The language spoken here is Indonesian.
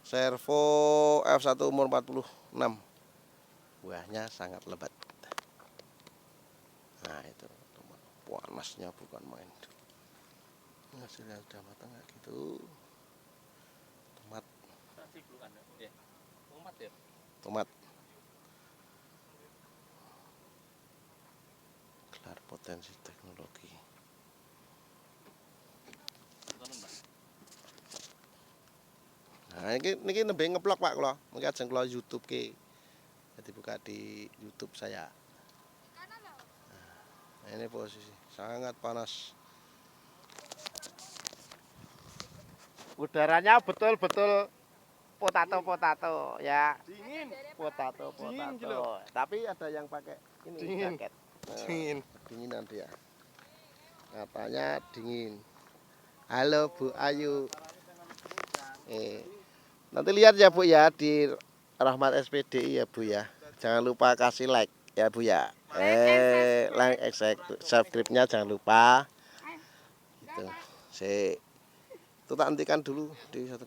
Servo F1 umur 46. Buahnya sangat lebat. Nah itu panasnya bukan main. Hasilnya udah matang kayak gitu. Tomat. Gelar potensi teknologi. Nah, ini nembe ngeplok Pak kula. Mengki ajeng kula YouTube ke. Jadi buka di YouTube saya. Nah, ini posisi sangat panas. Udaranya betul-betul potato ya. Dingin. Potato. Dingin gitu loh. Tapi ada yang pakai ini Dingin. jaket. Nah, Dingin. Dinginan dia. Katanya dingin. Halo Bu Ayu. Nanti lihat ya Bu ya di Rahmat SPDI ya Bu ya. Jangan lupa kasih like ya Bu ya. Like, subscribe-nya jangan lupa. Gitu. Itu tak hentikan dulu di 1,5.